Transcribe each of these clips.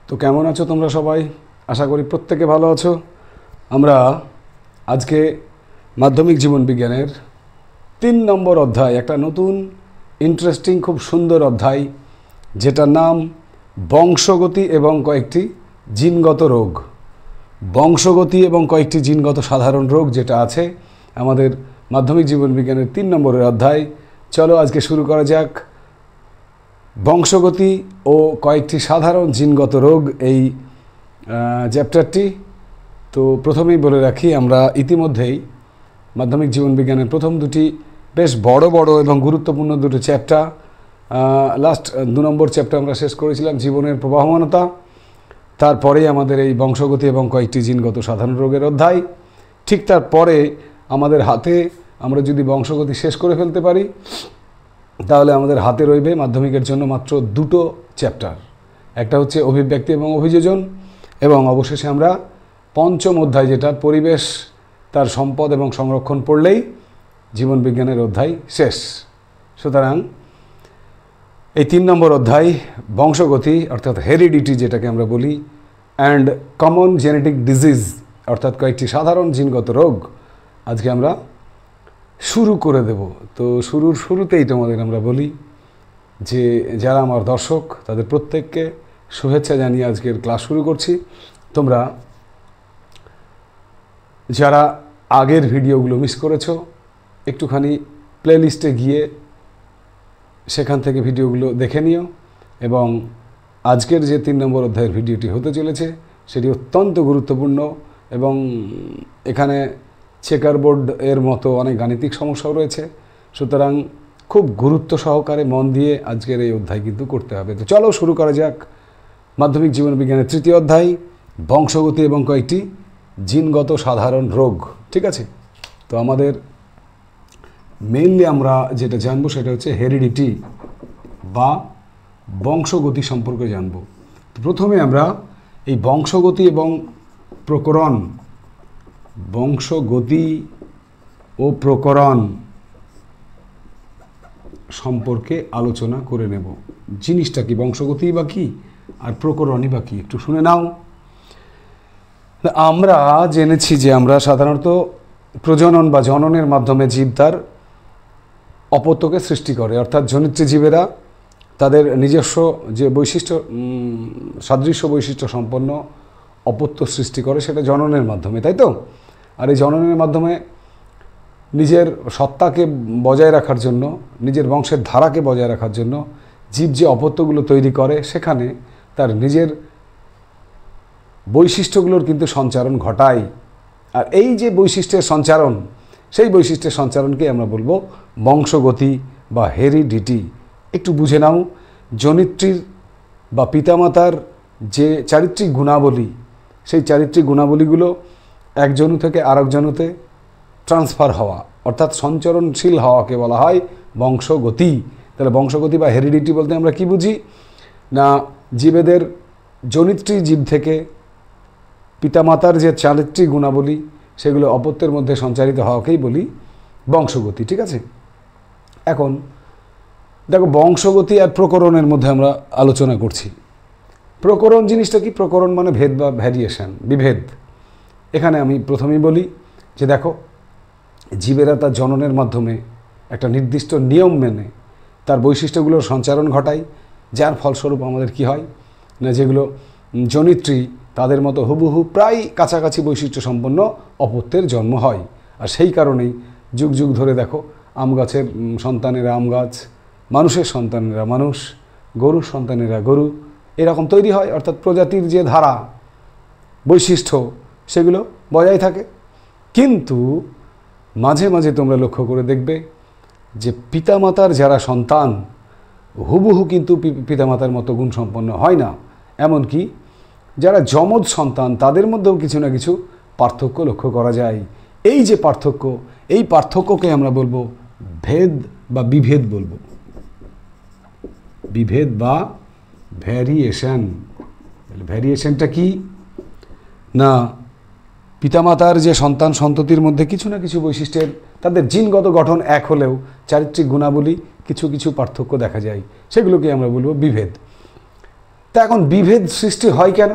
তো কেমন আছো তোমরা সবাই? আশা করি প্রত্যেকে ভালো আছো। আমরা আজকে মাধ্যমিক জীবন বিজ্ঞানের 3 নম্বর অধ্যায়, একটা নতুন ইন্টারেস্টিং খুব সুন্দর অধ্যায়, যেটার নাম বংশগতি এবং কয়েকটি জিনগত রোগ। বংশগতি এবং কয়েকটি জিনগত সাধারণ রোগ যেটা আছে আমাদের মাধ্যমিক জীবন বিজ্ঞানের 3 নম্বরের অধ্যায়। চলো আজকে শুরু করা যাক বংশগতি ও কয়েকটি সাধারণ জিনগত রোগ এই চ্যাপ্টারটি। তো প্রথমেই বলে রাখি, আমরা ইতিমধ্যেই মাধ্যমিক জীবন বিজ্ঞানের প্রথম দুটি বেশ বড় এবং গুরুত্বপূর্ণ দুটো চ্যাপ্টার, লাস্ট 2 নম্বর চ্যাপ্টার আমরা শেষ করেছিলাম জীবনের প্রবাহমানতা। তারপরেই আমাদের এই বংশগতি এবং কয়েকটি জিনগত সাধারণ রোগের অধ্যায়। ঠিক তারপরে আমাদের হাতে, আমরা যদি বংশগতি শেষ করে ফেলতে পারি তাহলে আমাদের হাতে রইবে মাধ্যমিকের জন্য মাত্র 2টো চ্যাপ্টার। একটা হচ্ছে অভিব্যক্তি এবং অভিযোজন, এবং অবশেষে আমরা পঞ্চম অধ্যায় যেটা পরিবেশ, তার সম্পদ এবং সংরক্ষণ পড়লেই জীবন বিজ্ঞানের অধ্যায় শেষ। সুতরাং এই 3 নম্বর অধ্যায় বংশগতি অর্থাৎ হেরিডিটি যেটাকে আমরা বলি, অ্যান্ড কমন জেনেটিক ডিজিজ অর্থাৎ কয়েকটি সাধারণ জিনগত রোগ আজকে আমরা শুরু করে দেব। তো শুরুতেই তোমাদের আমরা বলি যে যারা আমার দর্শক তাদের প্রত্যেককে শুভেচ্ছা জানিয়ে আজকের ক্লাস শুরু করছি। তোমরা যারা আগের ভিডিওগুলো মিস করেছো একটুখানি প্লেলিস্টে গিয়ে সেখান থেকে ভিডিওগুলো দেখে নিও, এবং আজকের যে 3 নম্বর অধ্যায়ের ভিডিওটি হতে চলেছে সেটি অত্যন্ত গুরুত্বপূর্ণ, এবং এখানে চেকার বোর্ড এর মতো অনেক গাণিতিক সমস্যাও রয়েছে। সুতরাং খুব গুরুত্ব সহকারে মন দিয়ে আজকের এই অধ্যায় কিন্তু করতে হবে। তো চলো শুরু করা যাক মাধ্যমিক জীবন বিজ্ঞানের 3য় অধ্যায় বংশগতি এবং কয়েকটি জিনগত সাধারণ রোগ। ঠিক আছে, তো আমাদের মেইনলি আমরা যেটা জানবো সেটা হচ্ছে হেরিডিটি বা বংশগতি সম্পর্কে জানবো। তো প্রথমে আমরা এই বংশগতি এবং প্রকরণ, বংশগতি ও প্রকরণ সম্পর্কে আলোচনা করে নেব। জিনিসটা কি, বংশগতি বা কি আর প্রকরণই বা কি, একটু শুনে নাও। আমরা জেনেছি যে আমরা সাধারণত প্রজনন বা জননের মাধ্যমে জীব তার অপত্যকে সৃষ্টি করে, অর্থাৎ জনিত্রী জীবেরা তাদের নিজস্ব যে বৈশিষ্ট্য, সাদৃশ্য বৈশিষ্ট্য সম্পন্ন অপত্য সৃষ্টি করে, সেটা জননের মাধ্যমে, তাই তো? আর এই জননের মাধ্যমে নিজের সত্তাকে বজায় রাখার জন্য, নিজের বংশের ধারাকে বজায় রাখার জন্য জীব যে অপত্যগুলো তৈরি করে সেখানে তার নিজের বৈশিষ্ট্যগুলোর কিন্তু সঞ্চারণ ঘটায়। আর এই যে বৈশিষ্ট্যের সঞ্চারণ, সেই বৈশিষ্ট্যের সঞ্চারণকে আমরা বলবো বংশগতি বা হেরিডিটি। একটু বুঝে নাও, জনিত্রীর বা পিতামাতার যে চারিত্রিক গুণাবলী, সেই চারিত্রিক গুণাবলীগুলো এক জনু থেকে আরেক জনুতে ট্রান্সফার হওয়া অর্থাৎ সঞ্চরণশীল হওয়াকে বলা হয় বংশগতি। তাহলে বংশগতি বা হেরিডিটি বলতে আমরা কি বুঝি না, জীবেদের জনিত্রী জীব থেকে পিতামাতার যে চারিত্রিক গুণাবলী সেগুলো অপত্যের মধ্যে সঞ্চারিত হওয়াকেই বলি বংশগতি। ঠিক আছে, এখন দেখো বংশগতি আর প্রকরণের মধ্যে আমরা আলোচনা করছি। প্রকরণ জিনিসটা কি? প্রকরণ মানে ভেদ বা ভ্যারিয়েশন, বিভেদ। এখানে আমি প্রথমেই বলি যে দেখো, জীবেরা তার জননের মাধ্যমে একটা নির্দিষ্ট নিয়ম মেনে তার বৈশিষ্ট্যগুলোর সঞ্চারণ ঘটায়, যার ফলস্বরূপ আমাদের কি হয় না, যেগুলো জনিত্রী তাদের মতো হুবহু প্রায় কাছাকাছি বৈশিষ্ট্য সম্পন্ন অপত্যের জন্ম হয়। আর সেই কারণেই যুগ যুগ ধরে দেখো আম গাছের সন্তানেরা আম গাছ, মানুষের সন্তানেরা মানুষ, গরুর সন্তানেরা গরু, এরকম তৈরি হয়। অর্থাৎ প্রজাতির যে ধারা, বৈশিষ্ট্য সেগুলো বজায় থাকে। কিন্তু মাঝে মাঝে তোমরা লক্ষ্য করে দেখবে যে পিতামাতার যারা সন্তান হুবহু কিন্তু পিতামাতার মতো গুণসম্পন্ন হয় না। এমনকি যারা যমজ সন্তান তাদের মধ্যেও কিছু না কিছু পার্থক্য লক্ষ্য করা যায়। এই যে পার্থক্য, এই পার্থক্যকে আমরা বলবো ভেদ বা বিভেদ বলবো, বিভেদ বা ভ্যারিয়েশন। ভ্যারিয়েশনটা কি না, পিতামাতার যে সন্তান সন্ততির মধ্যে কিছু না কিছু বৈশিষ্ট্যের, তাদের জিনগত গঠন এক হলেও চারিত্রিক গুণাবলী কিছু কিছু পার্থক্য দেখা যায়, সেগুলোকে আমরা বলবো বিভেদ। তা এখন বিভেদ সৃষ্টি হয় কেন?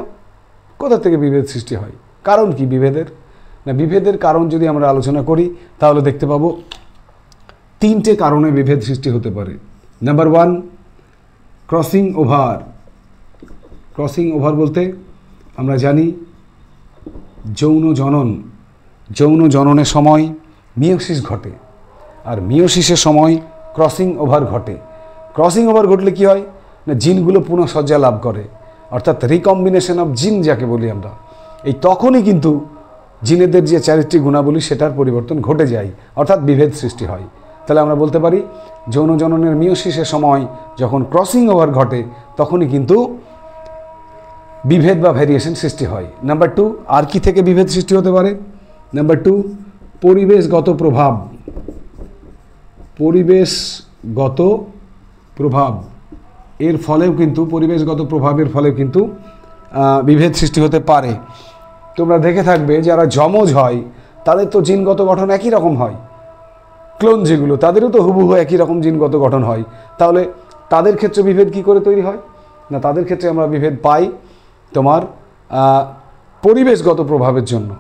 কোথা থেকে বিভেদ সৃষ্টি হয়? কারণ কি বিভেদের? না, বিভেদের কারণ যদি আমরা আলোচনা করি তাহলে দেখতে পাবো 3টে কারণে বিভেদ সৃষ্টি হতে পারে। Number 1, crossing over. Crossing over বলতে আমরা জানি যৌন জননের সময় মিওসিস ঘটে, আর মিওসিসের সময় ক্রসিং ওভার ঘটে। ক্রসিং ওভার ঘটলে কি হয় না, জিনগুলো পুনঃসজ্জা লাভ করে, অর্থাৎ রিকম্বিনেশন অফ জিন যাকে বলি আমরা। এই তখনই কিন্তু জিনেদের যে চারিত্রিক গুণাবলী সেটার পরিবর্তন ঘটে যায়, অর্থাৎ বিভেদ সৃষ্টি হয়। তাহলে আমরা বলতে পারি যৌন জননের মিওসিসের সময় যখন ক্রসিং ওভার ঘটে তখনই কিন্তু বিভেদ বা ভ্যারিয়েশন সৃষ্টি হয়। নাম্বার 2, আর কি থেকে বিভেদ সৃষ্টি হতে পারে? নাম্বার 2, পরিবেশগত প্রভাব। পরিবেশগত প্রভাব এর ফলেও কিন্তু, পরিবেশগত প্রভাবের ফলেও কিন্তু বিভেদ সৃষ্টি হতে পারে। তোমরা দেখে থাকবে যারা যমজ হয় তাদের তো জিনগত গঠন একই রকম হয়, ক্লোন যেগুলো তাদেরও তো হুবহু একই রকম জিনগত গঠন হয়। তাহলে তাদের ক্ষেত্রে বিভেদ কি করে তৈরি হয়? না, তাদের ক্ষেত্রে আমরা বিভেদ পাই তোমার পরিবেশগত প্রভাবের জন্য।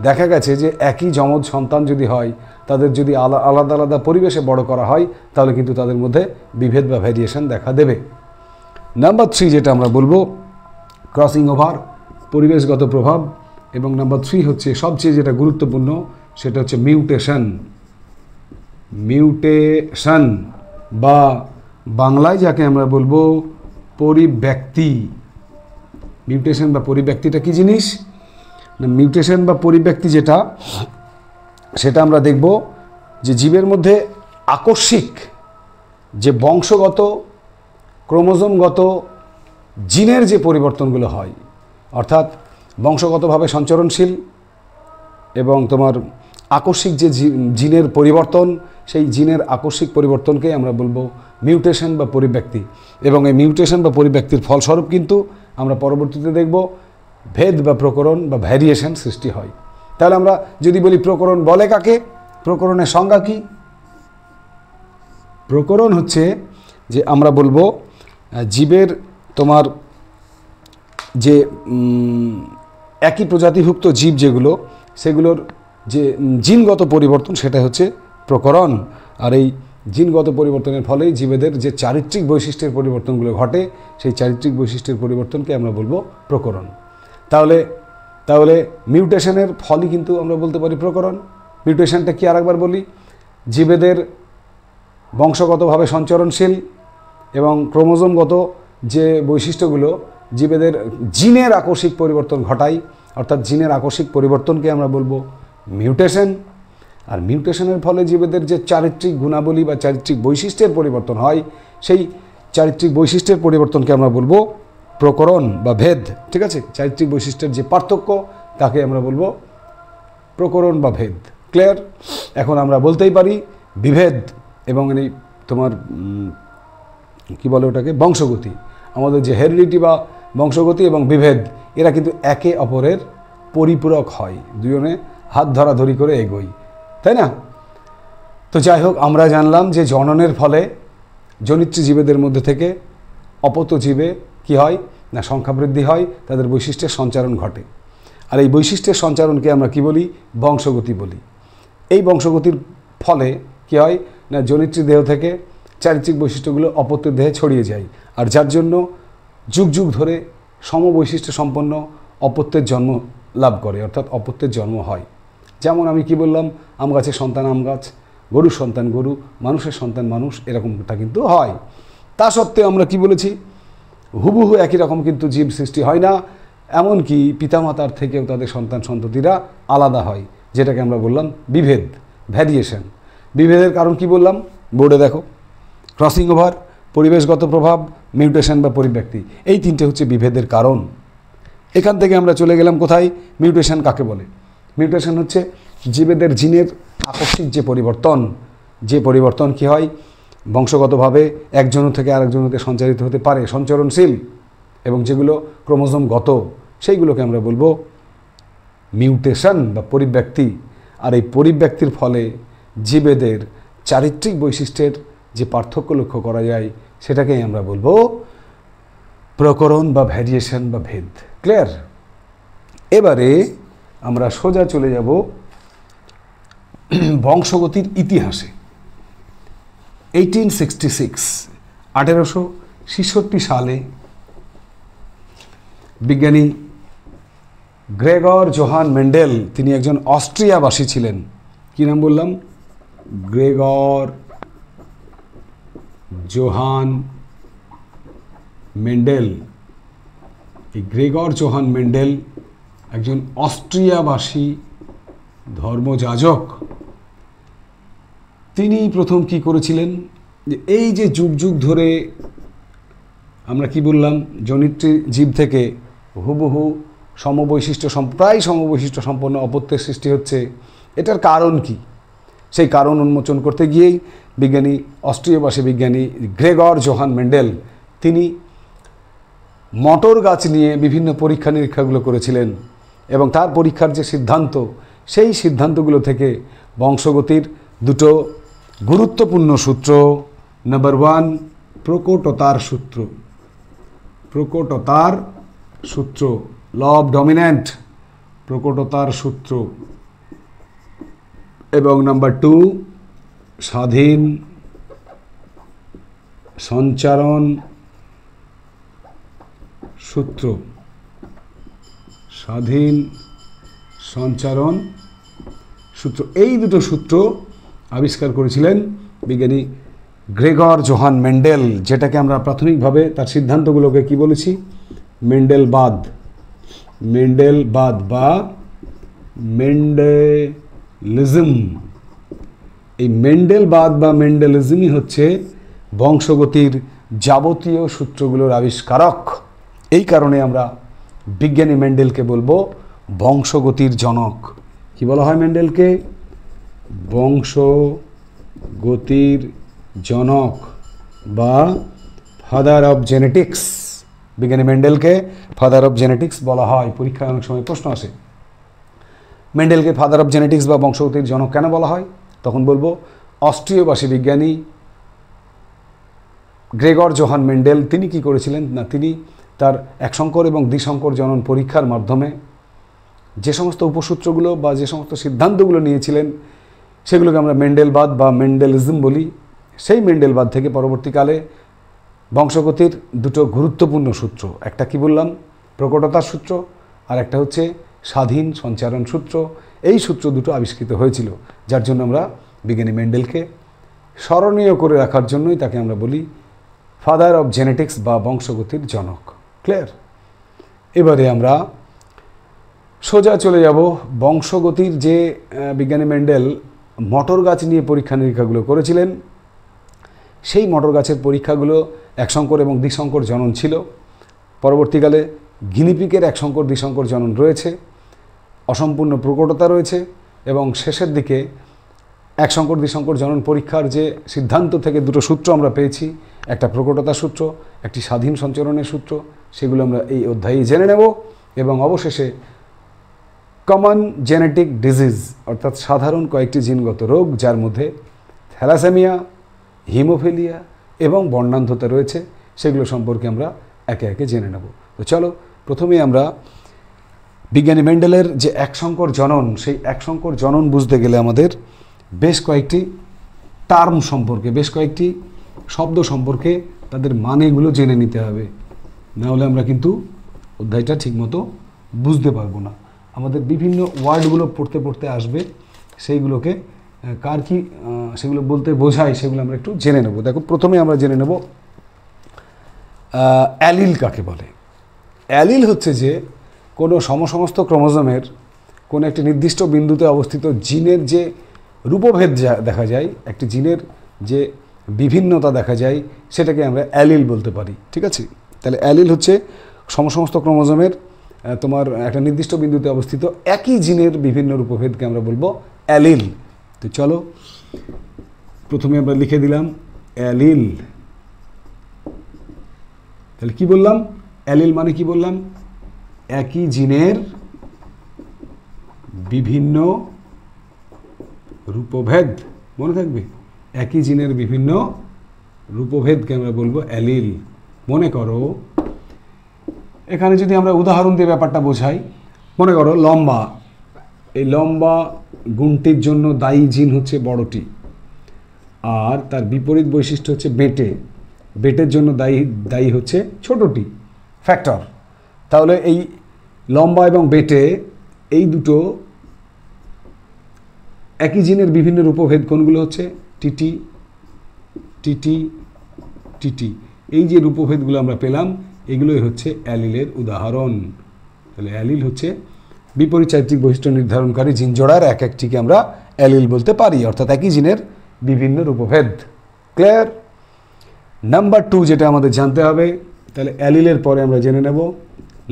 দেখা গেছে যে একই যমজ সন্তান যদি হয়, তাদের যদি আলাদা আলাদা পরিবেশে বড় করা হয় তাহলে কিন্তু তাদের মধ্যে বিভেদ বা ভ্যারিয়েশন দেখা দেবে। নাম্বার 3 যেটা আমরা বলবো ক্রসিং ওভার, পরিবেশগত প্রভাব, এবং নাম্বার 3 হচ্ছে সবচেয়ে যেটা গুরুত্বপূর্ণ, সেটা হচ্ছে মিউটেশন। মিউটেশন বা বাংলায় যাকে আমরা বলবো পরিব্যক্তি। মিউটেশন বা পরিব্যক্তিটা কি জিনিস না, মিউটেশন বা পরিব্যক্তি যেটা, সেটা আমরা দেখব যে জীবের মধ্যে আকস্মিক যে বংশগত ক্রোমোজোমগত জিনের যে পরিবর্তনগুলো হয়, অর্থাৎ বংশগতভাবে সঞ্চরণশীল এবং তোমার আকস্মিক যে জিনের পরিবর্তন, সেই জিনের আকস্মিক পরিবর্তনকে আমরা বলবো মিউটেশন বা পরিব্যক্তি। এবং এই মিউটেশন বা পরিব্যক্তির ফলস্বরূপ কিন্তু আমরা পরবর্তীতে দেখব ভেদ বা প্রকরণ বা ভ্যারিয়েশন সৃষ্টি হয়। তাহলে আমরা যদি বলি প্রকরণ বলে কাকে, প্রকরণের সংজ্ঞা কি? প্রকরণ হচ্ছে যে আমরা বলবো জীবের তোমার যে একই প্রজাতিভুক্ত জীব যেগুলো, সেগুলোর যে জিনগত পরিবর্তন সেটা হচ্ছে প্রকরণ। আর এই জিনগত পরিবর্তনের ফলেই জীবেদের যে চারিত্রিক বৈশিষ্ট্যের পরিবর্তনগুলো ঘটে, সেই চারিত্রিক বৈশিষ্ট্যের পরিবর্তনকে আমরা বলবো প্রকরণ। তাহলে মিউটেশনের ফলই কিন্তু আমরা বলতে পারি প্রকরণ। মিউটেশনটা কি আরেকবার বলি, জীবেদের বংশগতভাবে সঞ্চরণশীল এবং ক্রোমোজোমগত যে বৈশিষ্ট্যগুলো জীবেদের জিনের আকস্মিক পরিবর্তন ঘটায়, অর্থাৎ জিনের আকস্মিক পরিবর্তনকে আমরা বলবো মিউটেশন। আর মিউটেশনের ফলে জীবেদের যে চারিত্রিক গুণাবলী বা চারিত্রিক বৈশিষ্ট্যের পরিবর্তন হয়, সেই চারিত্রিক বৈশিষ্ট্যের পরিবর্তনকে আমরা বলবো প্রকরণ বা ভেদ। ঠিক আছে, চারিত্রিক বৈশিষ্ট্যের যে পার্থক্য তাকে আমরা বলবো প্রকরণ বা ভেদ। ক্লিয়ার? এখন আমরা বলতেই পারি বিভেদ এবং এই তোমার কি বলে ওটাকে, বংশগতি, আমাদের যে হেরিডিটি বা বংশগতি এবং বিভেদ, এরা কিন্তু একে অপরের পরিপূরক হয়, দুজনে হাত ধরাধরি করে এগোই, তাই না? তো যাই হোক, আমরা জানলাম যে জননের ফলে জনিত্রী জীবেদের মধ্যে থেকে অপত্য জীবে কি হয় না, সংখ্যা বৃদ্ধি হয়, তাদের বৈশিষ্ট্যের সঞ্চারণ ঘটে। আর এই বৈশিষ্ট্যের সঞ্চারণকে আমরা কি বলি? বংশগতি বলি। এই বংশগতির ফলে কি হয় না, জনিত্রী দেহ থেকে চারিত্রিক বৈশিষ্ট্যগুলো অপত্যের দেহে ছড়িয়ে যায়, আর যার জন্য যুগ যুগ ধরে সমবৈশিষ্ট্য সম্পন্ন অপত্যের জন্ম লাভ করে, অর্থাৎ অপত্যের জন্ম হয়। যেমন আমি কি বললাম, আম গাছের সন্তান আম গাছ, গরুর সন্তান গরু, মানুষের সন্তান মানুষ, এরকমটা কিন্তু হয়। তা সত্ত্বেও আমরা কি বলেছি, হুবহু একই রকম কিন্তু জীব সৃষ্টি হয় না, এমনকি পিতামাতার থেকেও তাদের সন্তান সন্ততিরা আলাদা হয়, যেটাকে আমরা বললাম বিভেদ, ভ্যারিয়েশন। বিভেদের কারণ কি বললাম, বোর্ডে দেখো, ক্রসিং ওভার, পরিবেশগত প্রভাব, মিউটেশন বা পরিব্যক্তি, এই তিনটে হচ্ছে বিভেদের কারণ। এখান থেকে আমরা চলে গেলাম কোথায়, মিউটেশন কাকে বলে? মিউটেশন হচ্ছে জীবেদের জিনের আকস্মিক যে পরিবর্তন কি হয়, বংশগতভাবে একজন থেকে আরেকজনকে সঞ্চারিত হতে পারে, সঞ্চরণশীল, এবং যেগুলো ক্রোমোজোমগত, সেইগুলোকে আমরা বলবো মিউটেশন বা পরিব্যক্তি। আর এই পরিব্যক্তির ফলে জীবেদের চারিত্রিক বৈশিষ্ট্যের যে পার্থক্য লক্ষ্য করা যায়, সেটাকেই আমরা বলবো প্রকরণ বা ভ্যারিয়েশন বা ভেদ। ক্লিয়ার? এবারে আমরা সোজা চলে যাব বংশগতির ইতিহাসে। 1866 সালে বিজ্ঞানী গ্রেগর জোহান মেন্ডেল, তিনি একজন অস্ট্রিয়াবাসী ছিলেন। কি নাম বললাম? Gregor Johann Mendel. এই গ্রেগর জোহান মেন্ডেল একজন অস্ট্রিয়াবাসী ধর্মযাজক। তিনি প্রথম কি করেছিলেন, যে এই যে যুগ যুগ ধরে আমরা কি বললাম, জনিত্রী জীব থেকে হুবহু প্রায় সমবৈশিষ্ট্য সম্পন্ন অপত্যের সৃষ্টি হচ্ছে, এটার কারণ কি? সেই কারণ উন্মোচন করতে গিয়েই অস্ট্রিয়াবাসী বিজ্ঞানী গ্রেগর জোহান মেন্ডেল তিনি মটর গাছ নিয়ে বিভিন্ন পরীক্ষা নিরীক্ষাগুলো করেছিলেন, এবং তার পরীক্ষার যে সিদ্ধান্ত, সেই সিদ্ধান্তগুলো থেকে বংশগতির দুটো গুরুত্বপূর্ণ সূত্র, নাম্বার 1 প্রকটতার সূত্র, ল অফ ডমিন্যান্ট, প্রকটতার সূত্র, এবং নাম্বার 2 স্বাধীন সঞ্চারণ সূত্র, এই দুটো সূত্র আবিষ্কার করেছিলেন বিজ্ঞানী গ্রেগর জোহান মেন্ডেল, যেটাকে আমরা প্রাথমিকভাবে তার সিদ্ধান্তগুলোকে কি বলেছি? মেন্ডেলবাদ বা মেন্ডেলিজম। এই মেন্ডেলবাদ বা মেন্ডেলিজমই হচ্ছে বংশগতির যাবতীয় সূত্রগুলোর আবিষ্কারক। এই কারণে আমরা বিজ্ঞানী মেন্ডেলকে বলবো বংশগতির জনক। কি বলা হয় মেন্ডেলকে? বংশগতির জনক বা ফাদার অফ জেনেটিক্স। বিজ্ঞানী মেন্ডেলকে ফাদার অফ জেনেটিক্স বলা হয়। পরীক্ষায় অনেক সময় প্রশ্ন আসে, মেন্ডেলকে ফাদার অফ জেনেটিক্স বা বংশগতির জনক কেন বলা হয়? তখন বলবো অস্ট্রিয়াবাসী বিজ্ঞানী গ্রেগর জোহান মেন্ডেল তিনি কি করেছিলেন না, তিনি তার একসংকর এবং দ্বিসংকর জনন পরীক্ষার মাধ্যমে যে সমস্ত উপসূত্রগুলো বা যে সমস্ত সিদ্ধান্তগুলো নিয়েছিলেন, সেগুলোকে আমরা মেন্ডেলবাদ বা মেন্ডেলিজম বলি। সেই মেন্ডেলবাদ থেকে পরবর্তীকালে বংশগতির দুটো গুরুত্বপূর্ণ সূত্র, একটা কি বললাম? প্রকটতার সূত্র, আর একটা হচ্ছে স্বাধীন সঞ্চারণ সূত্র। এই সূত্র দুটো আবিষ্কৃত হয়েছিল, যার জন্য আমরা বিজ্ঞানী মেন্ডেলকে স্মরণীয় করে রাখার জন্যই তাকে আমরা বলি ফাদার অফ জেনেটিক্স বা বংশগতির জনক। ক্লিয়ার? এবারে আমরা সোজা চলে যাব বংশগতির যে বিজ্ঞানী মেন্ডেল মটর গাছ নিয়ে পরীক্ষা নিরীক্ষাগুলো করেছিলেন, সেই মটর গাছের পরীক্ষাগুলো একসংকর এবং দ্বিসংকর জনন ছিল। পরবর্তীকালে গিনিপিকের একসংকর দ্বিসংকর জনন রয়েছে, অসম্পূর্ণ প্রকটতা রয়েছে, এবং শেষের দিকে একসংকর দ্বিসংকর জনন পরীক্ষার যে সিদ্ধান্ত থেকে দুটো সূত্র আমরা পেয়েছি, একটা প্রকটতার সূত্র, একটি স্বাধীন সঞ্চারণের সূত্র, সেগুলো আমরা এই অধ্যায়ে জেনে নেব। এবং অবশেষে কমন জেনেটিক ডিজিজ, অর্থাৎ সাধারণ কয়েকটি জিনগত রোগ, যার মধ্যে থ্যালাসেমিয়া, হিমোফিলিয়া এবং বর্ণান্ধতা রয়েছে, সেগুলো সম্পর্কে আমরা একে একে জেনে নেব। তো চলো, প্রথমেই আমরা বিজ্ঞানী মেন্ডেলের যে একসংকর জনন, সেই একসংকর জনন বুঝতে গেলে আমাদের বেশ কয়েকটি টার্ম সম্পর্কে, বেশ কয়েকটি শব্দ সম্পর্কে তাদের মানেগুলো জেনে নিতে হবে, নাহলে আমরা কিন্তু অধ্যায়টা ঠিকমতো বুঝতে পারবো না। আমাদের বিভিন্ন ওয়ার্ডগুলো পড়তে পড়তে আসবে, সেইগুলোকে কার কি সেগুলো বলতে বোঝায়, সেগুলো আমরা একটু জেনে নেব। দেখো, প্রথমে আমরা জেনে নেব অ্যালিল কাকে বলে। অ্যালিল হচ্ছে যে কোনো সমসমস্ত ক্রোমোজোমের কোনো একটি নির্দিষ্ট বিন্দুতে অবস্থিত জিনের যে রূপভেদ দেখা যায়, একটি জিনের যে বিভিন্নতা দেখা যায়, সেটাকে আমরা অ্যালিল বলতে পারি। ঠিক আছে? তাহলে অ্যালিল হচ্ছে সমস্ত ক্রোমোজোমের তোমার একটা নির্দিষ্ট বিন্দুতে অবস্থিত একই জিনের বিভিন্ন রূপভেদকে আমরা বলবো অ্যালিল। তো চলো, প্রথমে আমরা লিখে দিলাম অ্যালিল। তাহলে কি বললাম? অ্যালিল মানে কি বললাম? একই জিনের বিভিন্ন রূপভেদ। মনে থাকবে, একই জিনের বিভিন্ন রূপভেদকে আমরা বলবো অ্যালিল। মনে করো এখানে যদি আমরা উদাহরণ দিয়ে ব্যাপারটা বোঝাই, মনে করো লম্বা, এই লম্বা গুণটির জন্য দায়ী জিন হচ্ছে বড়টি, আর তার বিপরীত বৈশিষ্ট্য হচ্ছে বেটে, বেটের জন্য দায়ী হচ্ছে ছোটটি, ফ্যাক্টর। তাহলে এই লম্বা এবং বেটে এই দুটো একই জিনের বিভিন্ন রূপভেদ কোনগুলো হচ্ছে টিটি টিটি টিটি। এই যে রূপভেদগুলো আমরা পেলাম এগুলোই হচ্ছে অ্যালিলের উদাহরণ। তাহলে অ্যালিল হচ্ছে বিপরীত চারিত্রিক বৈশিষ্ট্য নির্ধারণকারী জিন জোড়ার এক একটিকে আমরা অ্যালিল বলতে পারি, অর্থাৎ একই জিনের বিভিন্ন রূপভেদ। ক্লিয়ার? নাম্বার 2 যেটা আমাদের জানতে হবে, তাহলে অ্যালিলের পরে আমরা জেনে নেব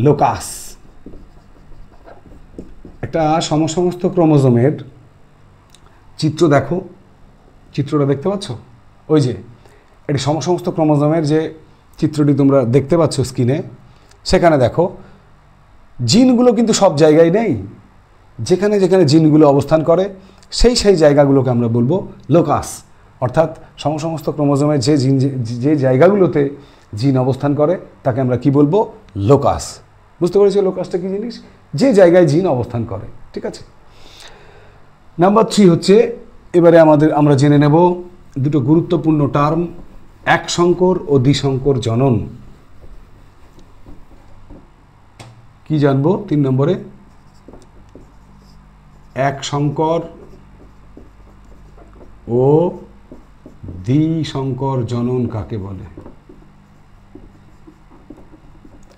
লোকাস। একটা সমস্ত ক্রোমোজোমের চিত্র দেখো, চিত্রটা দেখতে পাচ্ছ? ওই যে এটি সমস্ত ক্রোমোজোমের যে চিত্রটি তোমরা দেখতে পাচ্ছ স্ক্রিনে, সেখানে দেখো জিনগুলো কিন্তু সব জায়গায় নেই। যেখানে যেখানে জিনগুলো অবস্থান করে সেই জায়গাগুলোকে আমরা বলবো লোকাস। অর্থাৎ সমস্ত ক্রোমোজোমের যে জায়গাগুলোতে জিন অবস্থান করে তাকে আমরা কি বলবো? লোকাস। বুঝতে পেরেছি লোকাসটা কি জিনিস? যে জায়গায় জিন অবস্থান করে। ঠিক আছে। নাম্বার 3 হচ্ছে, এবারে আমরা জেনে নেব দুটো গুরুত্বপূর্ণ টার্ম, এক সংকর ও দ্বিসংকর জনন। কি জানবো 3 নম্বরে? এক সংকর ও দ্বিসংকর জনন কাকে বলে?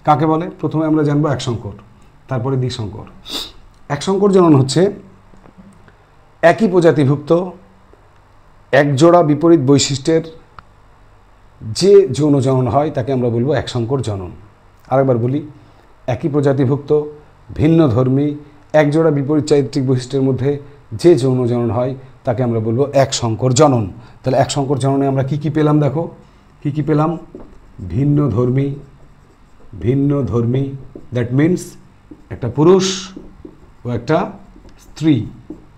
কাকে বলে? প্রথমে আমরা জানবো এক সংকর, তারপরে দ্বিসংকর। এক সংকর জনন হচ্ছে একই প্রজাতিভুক্ত একজোড়া বিপরীত বৈশিষ্ট্যের যে যৌন জনন হয় তাকে আমরা বলবো এক সংকর জনন। আরেকবার বলি, একই প্রজাতিভুক্ত ভিন্ন ধর্মী একজোড়া বিপরীত চারিত্রিক বৈশিষ্ট্যের মধ্যে যে যৌন জনন হয় তাকে আমরা বলবো এক সংকর জনন। তাহলে এক সংকর জননে আমরা কি কি পেলাম? দেখো কি কি পেলাম? ভিন্ন ধর্মী, দ্যাট মিনস একটা পুরুষ ও একটা স্ত্রী।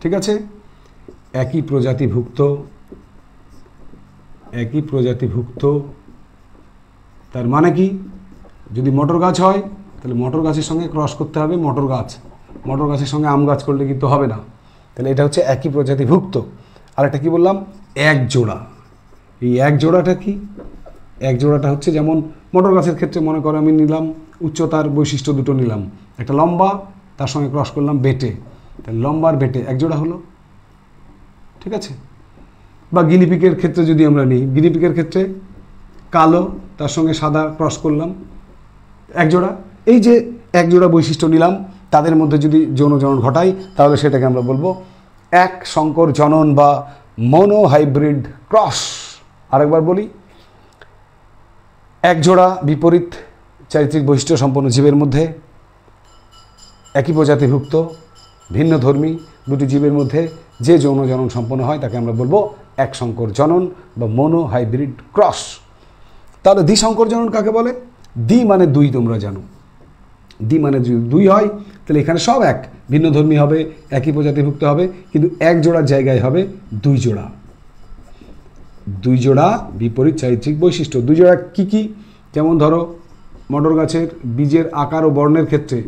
ঠিক আছে। একই প্রজাতিভুক্ত তার মানে কি? যদি মটর গাছ হয় তাহলে মটর গাছের সঙ্গে ক্রস করতে হবে মটর গাছের সঙ্গে আম গাছ করলে কিন্তু হবে না। তাহলে এটা হচ্ছে একই প্রজাতিভুক্ত। আর একটা কি বললাম? এক জোড়া। এই এক জোড়াটা কি? এক জোড়াটা হচ্ছে যেমন মটর গাছের ক্ষেত্রে মনে করো আমি নিলাম উচ্চতার বৈশিষ্ট্য দুটো নিলাম, একটা লম্বা, তার সঙ্গে ক্রস করলাম বেটে, তাহলে লম্বার বেটে এক জোড়া হলো। ঠিক আছে। বা গিনিপিকের ক্ষেত্রে যদি আমরা নিই, গিনিপিকের ক্ষেত্রে কালো, তার সঙ্গে সাদা ক্রস করলাম, এক জোড়া। এই যে এক জোড়া বৈশিষ্ট্য নিলাম, তাদের মধ্যে যদি যৌন জনন ঘটাই তাহলে সেটাকে আমরা বলবো এক সংকর জনন বা মনোহাইব্রিড ক্রস। আরেকবার বলি, এক জোড়া বিপরীত চারিত্রিক বৈশিষ্ট্য সম্পন্ন জীবের মধ্যে একই প্রজাতিভুক্ত ভিন্ন ধর্মী দুটি জীবের মধ্যে যে যৌন জনন সম্পন্ন হয় তাকে আমরা বলবো এক সংকর জনন বা মনোহাইব্রিড ক্রস। তাহলে দ্বিসংকর জনন কাকে বলে? দ্বি মানে দুই, তোমরা জানো। দ্বি মানে যদি দুই হয় তাহলে এখানে সব এক, ভিন্ন ধর্মী হবে, একই প্রজাতিভুক্ত হবে, কিন্তু এক জোড়ার জায়গায় হবে দুই জোড়া বিপরীত চারিত্রিক বৈশিষ্ট্য। দুই জোড়া কি কি? যেমন ধরো মটর গাছের বীজের আকার ও বর্ণের ক্ষেত্রে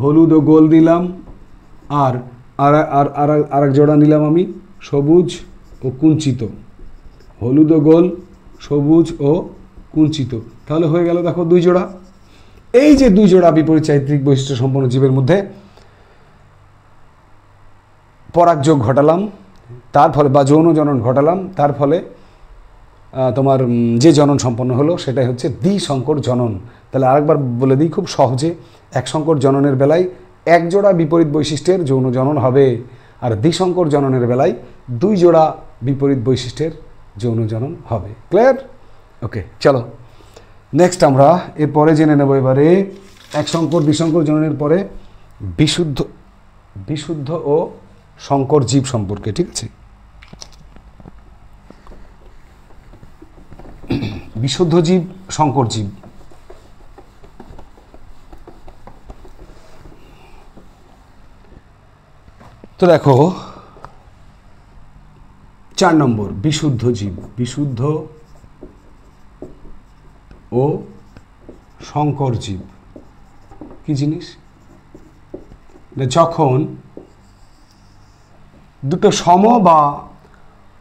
হলুদ ও গোল নিলাম, আর এক জোড়া নিলাম আমি সবুজ ও কুঞ্চিত। হলুদ ও গোল, সবুজ ও কুঞ্চিত, তাহলে হয়ে গেল দেখো দুই জোড়া। এই যে দুই জোড়া বিপরীত চারিত্রিক বৈশিষ্ট্য সম্পন্ন জীবের মধ্যে পরাগযোগ ঘটালাম, তার ফলে বা যৌন জনন ঘটালাম, তার ফলে তোমার যে জনন সম্পন্ন হলো সেটাই হচ্ছে দ্বিসংকর জনন। তাহলে আরেকবার বলে দিই খুব সহজে, এক সংকর জননের বেলায় এক জোড়া বিপরীত বৈশিষ্ট্যের যৌন জনন হবে, আর দ্বিসংকর জননের বেলায় দুই জোড়া বিপরীত বৈশিষ্ট্যের যৌন জনন হবে। ক্লিয়ার? ওকে, চলো নেক্সট আমরা এরপরে জেনে নেব এবারে এক সংকর দ্বিসংকর জননের পরে বিশুদ্ধ ও সংকর জীব সম্পর্কে। ঠিক আছে। বিশুদ্ধ জীব, সংকর জীব। তো দেখো 4 নম্বর বিশুদ্ধ জীব, বিশুদ্ধ ও সংকর জীব। কি জিনিস? যখন দুটো সম বা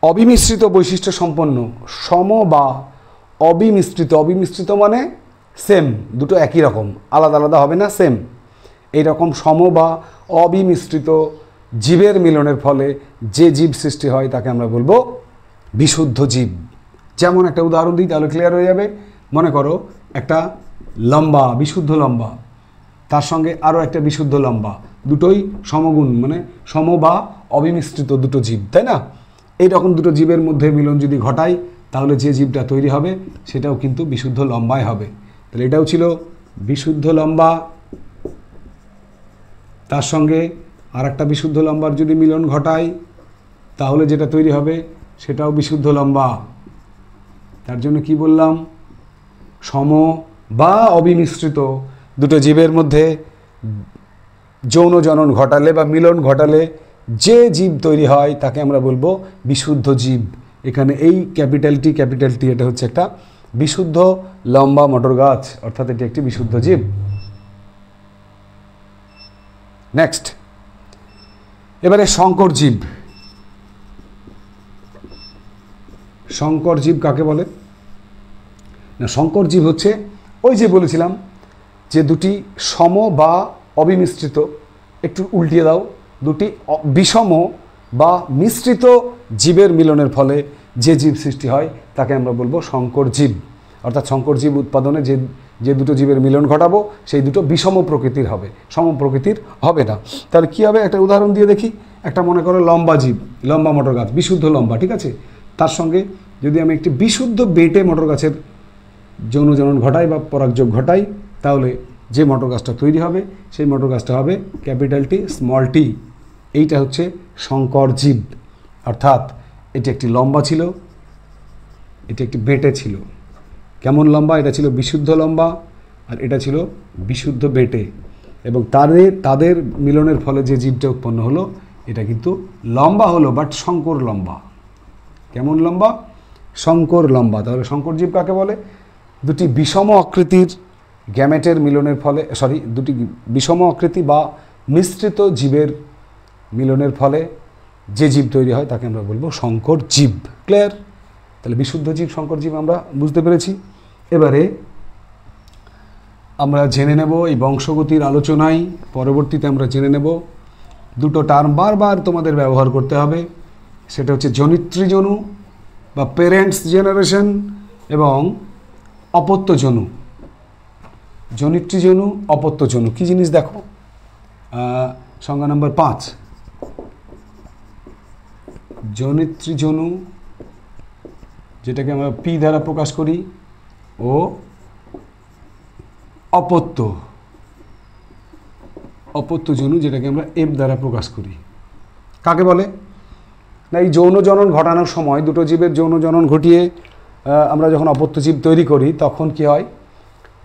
অবিমিশ্রিত বৈশিষ্ট্য সম্পন্ন, সম বা অবিমিশ্রিত, অবিমিশ্রিত মানে সেম, দুটো একই রকম, আলাদা আলাদা হবে না, সেম, এইরকম সম বা অবিমিশ্রিত জীবের মিলনের ফলে যে জীব সৃষ্টি হয় তাকে আমরা বলবো বিশুদ্ধ জীব। যেমন একটা উদাহরণ দিই তাহলে ক্লিয়ার হয়ে যাবে। মনে করো একটা লম্বা, বিশুদ্ধ লম্বা, তার সঙ্গে আরও একটা বিশুদ্ধ লম্বা, দুটোই সমগুণ মানে সম বা অবিমিশ্রিত দুটো জীব, তাই না? এইরকম দুটো জীবের মধ্যে মিলন যদি ঘটাই তাহলে যে জীবটা তৈরি হবে সেটাও কিন্তু বিশুদ্ধ লম্বাই হবে। তাহলে এটাও ছিল বিশুদ্ধ লম্বা, তার সঙ্গে আর একটা বিশুদ্ধ লম্বার যদি মিলন ঘটাই তাহলে যেটা তৈরি হবে সেটাও বিশুদ্ধ লম্বা। তার জন্য কি বললাম? সম বা অবিমিশ্রিত দুটো জীবের মধ্যে যৌন জনন ঘটালে বা মিলন ঘটালে যে জীব তৈরি হয় তাকে আমরা বলবো বিশুদ্ধ জীব। এখানে এই ক্যাপিটাল টি এটা হচ্ছে একটা বিশুদ্ধ লম্বা মটর গাছ, অর্থাৎ এটি একটি বিশুদ্ধ জীব। নেক্সট, এবারে সংকর জীব। সংকর জীব কাকে বলে? না, সংকর জীব হচ্ছে ওই যে বলেছিলাম যে দুটি সম বা অবিমিশ্রিত, একটু উল্টিয়ে দাও, দুটি বিষম বা মিশ্রিত জীবের মিলনের ফলে যে জীব সৃষ্টি হয় তাকে আমরা বলবো সংকর জীব। অর্থাৎ সংকর জীব উৎপাদনে যে দুটো জীবের মিলন ঘটাবো সেই দুটো বিষম প্রকৃতির হবে, সম প্রকৃতির হবে না। তাহলে কী হবে? একটা উদাহরণ দিয়ে দেখি। একটা মনে করো লম্বা জীব, লম্বা মটর গাছ, বিশুদ্ধ লম্বা, ঠিক আছে? তার সঙ্গে যদি আমি একটি বিশুদ্ধ বেটে মটর গাছের যৌন জনন ঘটাই বা পরাগযোগ ঘটাই তাহলে যে মটর গাছটা তৈরি হবে সেই মটর গাছটা হবে ক্যাপিটাল টি স্মল টি। এইটা হচ্ছে সংকর জীব। অর্থাৎ এটি একটি লম্বা ছিল, এটি একটি বেটে ছিল। কেমন লম্বা? এটা ছিল বিশুদ্ধ লম্বা আর এটা ছিল বিশুদ্ধ বেটে, এবং তাদের মিলনের ফলে যে জীবটা উৎপন্ন হলো এটা কিন্তু লম্বা হলো, বাট সংকর লম্বা। কেমন লম্বা? সংকর লম্বা। তাহলে সংকর জীব কাকে বলে? দুটি বিষম আকৃতির গ্যামেটের মিলনের ফলে, দুটি বিষম আকৃতি বা মিশ্রিত জীবের মিলনের ফলে যে জীব তৈরি হয় তাকে আমরা বলবো সংকর জীব। ক্লিয়ার? তাহলে বিশুদ্ধ জীব, সংকর জীব আমরা বুঝতে পেরেছি। এবারে আমরা জেনে নেব এই বংশগতির আলোচনায় পরবর্তীতে আমরা জেনে নেব দুটো টার্ম বারবার তোমাদের ব্যবহার করতে হবে। সেটা হচ্ছে জনিত্রীজনু বা প্যারেন্টস জেনারেশন এবং অপত্যজনু। জনিত্রীজনু, অপত্যজনু কী জিনিস দেখো, সংজ্ঞা নম্বর 5। জনিত্রীজনু যেটাকে আমরা পি দ্বারা প্রকাশ করি ও অপত্যজনু যেটাকে আমরা এফ দ্বারা প্রকাশ করি। কাকে বলে? না, এই যৌন জনন ঘটানোর সময় দুটো জীবের যৌন জনন ঘটিয়ে আমরা যখন অপত্য জীব তৈরি করি তখন কি হয়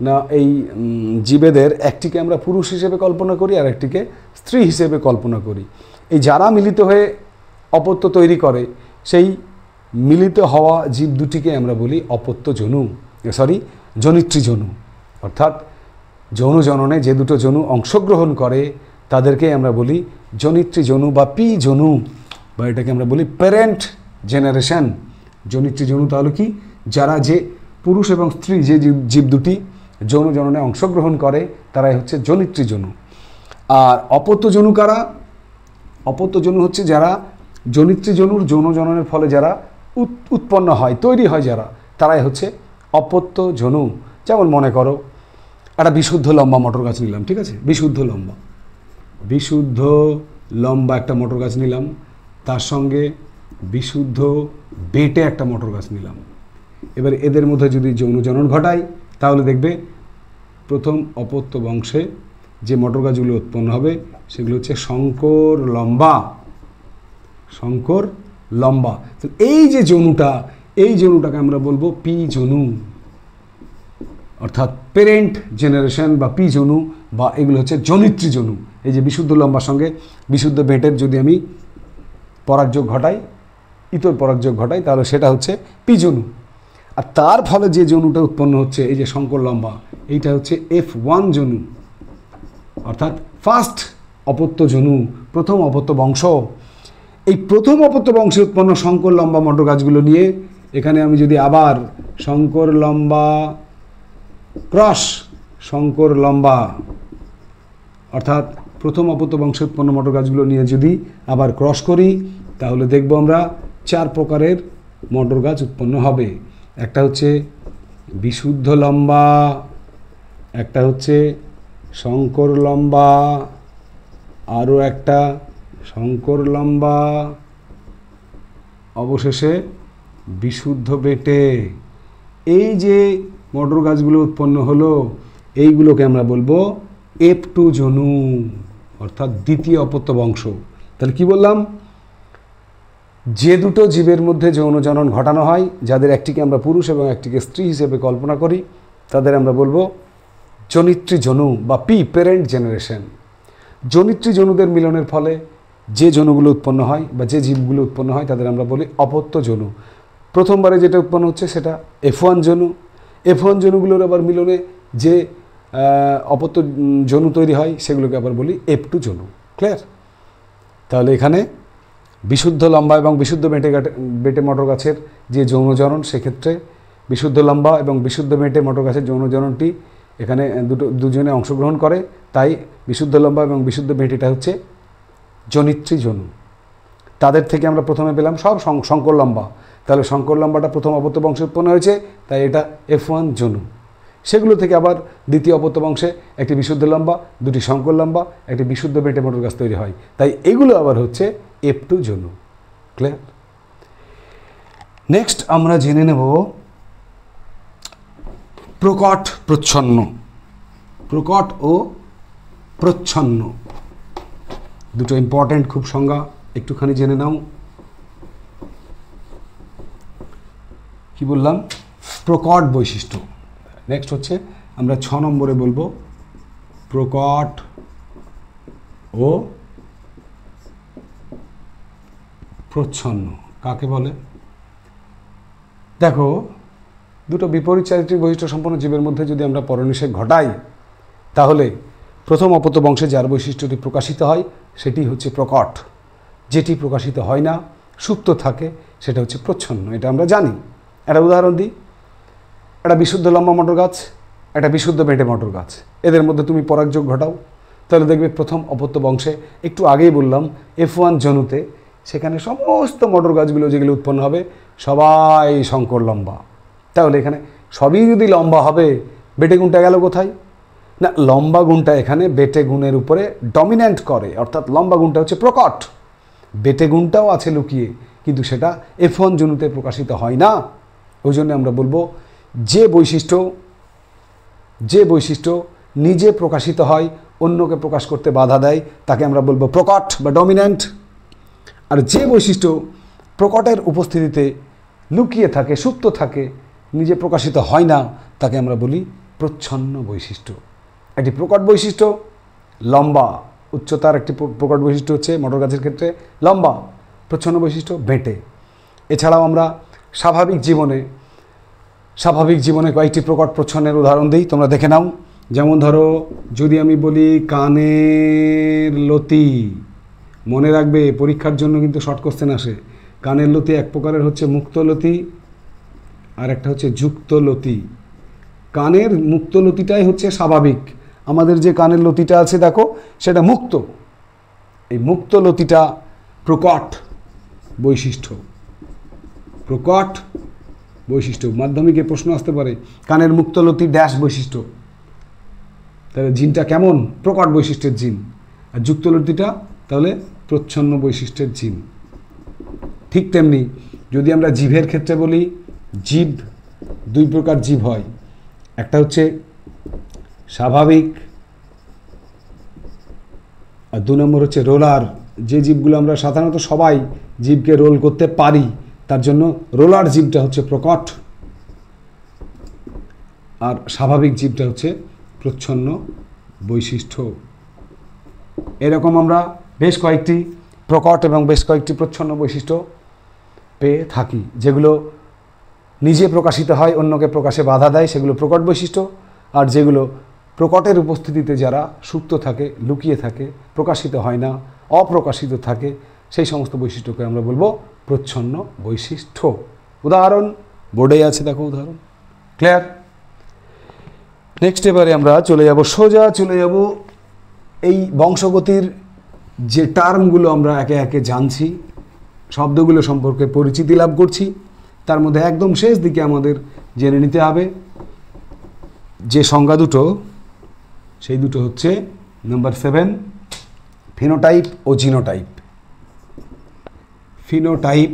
না, এই জীবেদের একটিকে আমরা পুরুষ হিসেবে কল্পনা করি আর একটিকে স্ত্রী হিসেবে কল্পনা করি। এই যারা মিলিত হয়ে অপত্য তৈরি করে সেই মিলিত হওয়া জীব দুটিকে আমরা বলি অপত্যজনু, জনিত্রীজনু। অর্থাৎ যৌন জননে যে দুটো জনু অংশগ্রহণ করে তাদেরকে আমরা বলি জনিত্রীজনু বা পি জনু, বা এটাকে আমরা বলি প্যারেন্ট জেনারেশন। জনিত্রীজনু তাহলে কি? যারা যে পুরুষ এবং স্ত্রী যে জীব দুটি যৌন জননে অংশগ্রহণ করে তারাই হচ্ছে জনিত্রীজনু। আর অপত্যজনু কারা? অপত্যজনু হচ্ছে যারা জনিত্রীজনুর যৌন জননের ফলে যারা উৎপন্ন হয়, তৈরি হয় যারা, তারাই হচ্ছে অপত্যজনু। যেমন মনে করো একটা বিশুদ্ধ লম্বা মটর গাছ নিলাম, ঠিক আছে? বিশুদ্ধ লম্বা একটা মটর গাছ নিলাম, তার সঙ্গে বিশুদ্ধ বেটে একটা মটর গাছ নিলাম। এবার এদের মধ্যে যদি যৌন জনন ঘটাই তাহলে দেখবে প্রথম অপত্য বংশে যে মটর গাছগুলো উৎপন্ন হবে সেগুলো হচ্ছে সংকর লম্বা। তো এই যে জনুটা, এই জনুটাকে আমরা বলবো পি জনু, অর্থাৎ প্যারেন্ট জেনারেশন বা পি জনু, বা এগুলো হচ্ছে জনিত্রীজনু। এই যে বিশুদ্ধ লম্বার সঙ্গে বিশুদ্ধ বেটের যদি আমি পরাগযোগ ঘটাই, ইতর পরাগযোগ ঘটাই, তাহলে সেটা হচ্ছে পি জনু। আর তার ফলে যে জনুটা উৎপন্ন হচ্ছে এই যে সংকর লম্বা, এইটা হচ্ছে F1 জনু। অর্থাৎ ফার্স্ট অপত্য জনু, প্রথম অপত্য বংশ। এই প্রথম অপত্য বংশে উৎপন্ন শঙ্কর লম্বা মটর গাছগুলো নিয়ে এখানে আমি যদি আবার শঙ্কর লম্বা ক্রস শঙ্কর লম্বা অর্থাৎ প্রথম অপত্য বংশে উৎপন্ন মটর গাছগুলো নিয়ে যদি আবার ক্রস করি, তাহলে দেখব আমরা 4 প্রকারের মটর গাছ উৎপন্ন হবে। একটা হচ্ছে বিশুদ্ধ লম্বা, একটা হচ্ছে শঙ্কর লম্বা, আরও একটা শঙ্কর লম্বা, অবশেষে বিশুদ্ধ বেটে। এই যে মটর গাছগুলো উৎপন্ন হলো, এইগুলোকে আমরা বলবো F2 জনু, অর্থাৎ দ্বিতীয় অপত্য বংশ। তাহলে কি বললাম? যে দুটো জীবের মধ্যে যৌন জনন ঘটানো হয়, যাদের একটিকে আমরা পুরুষ এবং একটিকে স্ত্রী হিসেবে কল্পনা করি, তাদের আমরা বলবো জনিত্রী জনু বা প্যারেন্ট জেনারেশন। জনিত্রী জনুদের মিলনের ফলে যে জনুগুলো উৎপন্ন হয় বা যে জীবগুলো উৎপন্ন হয় তাদের আমরা বলি অপত্য জনু। প্রথমবারে যেটা উৎপন্ন হচ্ছে সেটা F1 জনু। F1 জনুগুলোর আবার মিলনে যে অপত্য জনু তৈরি হয় সেগুলোকে আবার বলি F2 জনু। ক্লিয়ার? তাহলে এখানে বিশুদ্ধ লম্বা এবং বিশুদ্ধ বেটে মটর গাছের যে যৌনজনন, সেক্ষেত্রে বিশুদ্ধ লম্বা এবং বিশুদ্ধ বেটে মটর গাছের যৌনজননটি এখানে দুজনে অংশগ্রহণ করে, তাই বিশুদ্ধ লম্বা এবং বিশুদ্ধ বেটেটা হচ্ছে জনিত্রী জনু। তাদের থেকে আমরা প্রথমে পেলাম সব শঙ্কর লম্বা। তাহলে শঙ্কর লম্বাটা প্রথম অপত্য বংশে উৎপন্ন হয়েছে, তাই এটা F1 জনু। সেগুলো থেকে আবার দ্বিতীয় অপত্য বংশে একটি বিশুদ্ধ লম্বা, দুটি শঙ্কর লম্বা, একটি বিশুদ্ধ বেটে মটর গাছ তৈরি হয়, তাই এগুলো আবার হচ্ছে F2 জনু। ক্লিয়ার? নেক্সট আমরা জেনে নেব প্রকট প্রচ্ছন্ন। প্রকট ও প্রচ্ছন্ন দুটো ইম্পর্ট্যান্ট খুব সংজ্ঞা, একটুখানি জেনে নাও। কি বললাম? প্রকট বৈশিষ্ট্য। নেক্সট হচ্ছে আমরা 6 নম্বরে বলবো প্রকট ও প্রচ্ছন্ন কাকে বলে। দেখো, দুটো বিপরীত চারিত্রিক বৈশিষ্ট্য সম্পন্ন জীবের মধ্যে যদি আমরা পরনিষেক ঘটাই, তাহলে প্রথম অপত্য বংশে যার বৈশিষ্ট্যটি প্রকাশিত হয় সেটি হচ্ছে প্রকট। যেটি প্রকাশিত হয় না, সুপ্ত থাকে, সেটা হচ্ছে প্রচ্ছন্ন। এটা আমরা জানি। একটা উদাহরণ দিই। একটা বিশুদ্ধ লম্বা মটর গাছ, একটা বিশুদ্ধ বেটে মটর গাছ, এদের মধ্যে তুমি পরাগযোগ ঘটাও, তাহলে দেখবে প্রথম অপত্য বংশে, একটু আগেই বললাম F1 জনুতে, সেখানে সমস্ত মটর গাছগুলো যেগুলো উৎপন্ন হবে সবাই শঙ্কর লম্বা। তাহলে এখানে সবই যদি লম্বা হবে, বেটে গুণটা গেল কোথায়? না, লম্বা গুণটা এখানে বেটে গুণের উপরে ডমিন্যান্ট করে, অর্থাৎ লম্বা গুণটা হচ্ছে প্রকট। বেটে গুণটাও আছে লুকিয়ে, কিন্তু সেটা F1 জনুতে প্রকাশিত হয় না। ওই জন্য আমরা বলবো যে বৈশিষ্ট্য নিজে প্রকাশিত হয়, অন্যকে প্রকাশ করতে বাধা দেয়, তাকে আমরা বলবো প্রকট বা ডমিন্যান্ট। আর যে বৈশিষ্ট্য প্রকটের উপস্থিতিতে লুকিয়ে থাকে, সুপ্ত থাকে, নিজে প্রকাশিত হয় না, তাকে আমরা বলি প্রচ্ছন্ন বৈশিষ্ট্য। একটি প্রকট বৈশিষ্ট্য লম্বা, উচ্চতার একটি প্রকট বৈশিষ্ট্য হচ্ছে মটর গাছের ক্ষেত্রে লম্বা। প্রচ্ছন্ন বৈশিষ্ট্য বেটে। এছাড়াও আমরা স্বাভাবিক জীবনে কয়েকটি প্রকট প্রচ্ছন্নের উদাহরণ দিই, তোমরা দেখে নাও। যেমন ধরো, যদি আমি বলি কানের লতি, মনে রাখবে পরীক্ষার জন্য কিন্তু শর্ট কোশ্চেন আসে। কানের লতি এক প্রকারের হচ্ছে মুক্ত লতি, আর একটা হচ্ছে যুক্ত লতি। কানের মুক্ত লতিটাই হচ্ছে স্বাভাবিক। আমাদের যে কানের লতিটা আছে দেখো, সেটা মুক্ত। এই মুক্ত লতিটা প্রকট বৈশিষ্ট্য। প্রকট বৈশিষ্ট্য মাধ্যমিকে প্রশ্ন আসতে পারে, কানের মুক্ত লতি ড্যাশ বৈশিষ্ট্য। তাহলে জিনটা কেমন? প্রকট বৈশিষ্ট্যের জিন। আর যুক্ত লতিটা তাহলে প্রচ্ছন্ন বৈশিষ্ট্যের জিন। ঠিক তেমনি যদি আমরা জীবের ক্ষেত্রে বলি, জীব দুই প্রকার জীব হয়। একটা হচ্ছে স্বাভাবিক, আর 2 নম্বর হচ্ছে রোলার। যে জীবগুলো আমরা সাধারণত সবাই জীবকে রোল করতে পারি, তার জন্য রোলার জীবটা হচ্ছে প্রকট, আর স্বাভাবিক জীবটা হচ্ছে প্রচ্ছন্ন বৈশিষ্ট্য। এরকম আমরা বেশ কয়েকটি প্রকট এবং বেশ কয়েকটি প্রচ্ছন্ন বৈশিষ্ট্য পেয়ে থাকি। যেগুলো নিজে প্রকাশিত হয়, অন্যকে প্রকাশে বাধা দেয়, সেগুলো প্রকট বৈশিষ্ট্য। আর যেগুলো প্রকটের উপস্থিতিতে যারা সুপ্ত থাকে, লুকিয়ে থাকে, প্রকাশিত হয় না, অপ্রকাশিত থাকে, সেই সমস্ত বৈশিষ্ট্যকে আমরা বলবো প্রচ্ছন্ন বৈশিষ্ট্য। উদাহরণ বোর্ডেই আছে, দেখো উদাহরণ। ক্লিয়ার? নেক্সট এবারে আমরা সোজা চলে যাব এই বংশগতির যে টার্মগুলো আমরা একে একে জানছি, শব্দগুলো সম্পর্কে পরিচিতি লাভ করছি, তার মধ্যে একদম শেষ দিকে আমাদের জেনে নিতে হবে যে সংজ্ঞা দুটো, সেই দুটো হচ্ছে নাম্বার 7 ফিনোটাইপ ও জিনোটাইপ। ফিনোটাইপ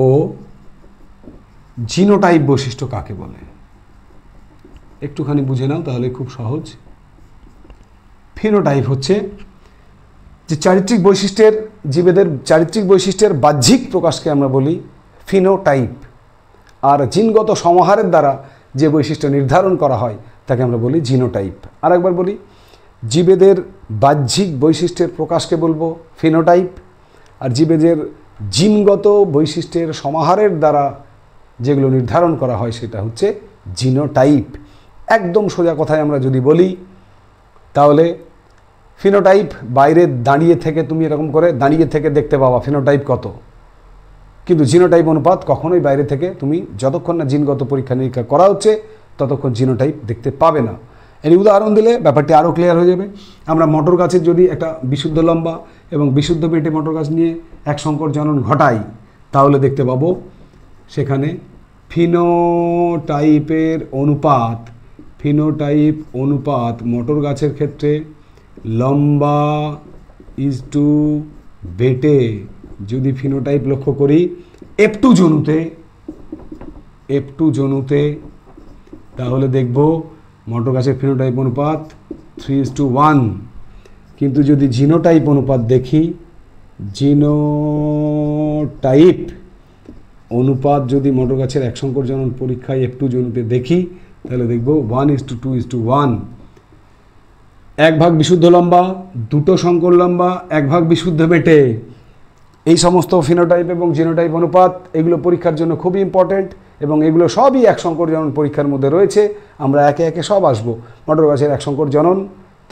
ও জিনোটাইপ বৈশিষ্ট্য কাকে বলে একটুখানি বুঝে নাও, তাহলে খুব সহজ। ফিনোটাইপ হচ্ছে যে চারিত্রিক বৈশিষ্ট্যের, জীবেদের চারিত্রিক বৈশিষ্ট্যের বাহ্যিক প্রকাশকে আমরা বলি ফিনোটাইপ, আর জিনগত সমাহারের দ্বারা যে বৈশিষ্ট্য নির্ধারণ করা হয় তাকে আমরা বলি জিনোটাইপ। আরেকবার বলি, জীবেদের বাহ্যিক বৈশিষ্ট্যের প্রকাশকে বলবো ফিনোটাইপ, আর জীবেদের জিনগত বৈশিষ্ট্যের সমাহারের দ্বারা যেগুলো নির্ধারণ করা হয় সেটা হচ্ছে জিনোটাইপ। একদম সোজা কথায় আমরা যদি বলি তাহলে ফিনোটাইপ বাইরে দাঁড়িয়ে থেকে, তুমি এরকম করে দাঁড়িয়ে থেকে দেখতে পাবা ফিনোটাইপ কত, কিন্তু জিনোটাইপ অনুপাত কখনোই বাইরে থেকে তুমি যতক্ষণ না জিনগত পরীক্ষা নিরীক্ষা করা হচ্ছে ততক্ষণ জিনোটাইপ দেখতে পাবে না। এর উদাহরণ দিলে ব্যাপারটি আরও ক্লিয়ার হয়ে যাবে। আমরা মটর গাছের যদি একটা বিশুদ্ধ লম্বা এবং বিশুদ্ধ পেটে মটর গাছ নিয়ে এক সংকর জনন ঘটাই, তাহলে দেখতে পাবো সেখানে ফিনোটাইপের অনুপাত মটর গাছের ক্ষেত্রে লম্বা ইজ টু বেটে যদি ফিনোটাইপ লক্ষ্য করি F2 জনুতে, তাহলে দেখব মটর গাছের ফিনোটাইপ অনুপাত 3:1। কিন্তু যদি জিনোটাইপ অনুপাত দেখি, জিনোটাইপ অনুপাত যদি মটর গাছের এক সংকর জনন পরীক্ষায় F2 জনুতে দেখি, তাহলে দেখব 1:2:1। 1 ভাগ বিশুদ্ধ লম্বা, 2 সংকর লম্বা, 1 ভাগ বিশুদ্ধ বেটে। এই সমস্ত ফিনোটাইপ এবং জিনোটাইপ অনুপাত এগুলো পরীক্ষার জন্য খুবই ইম্পর্টেন্ট, এবং এগুলো সবই এক সংকর জনন পরীক্ষার মধ্যে রয়েছে। আমরা একে একে সব আসবো, মটর গাছের এক সংকর জনন,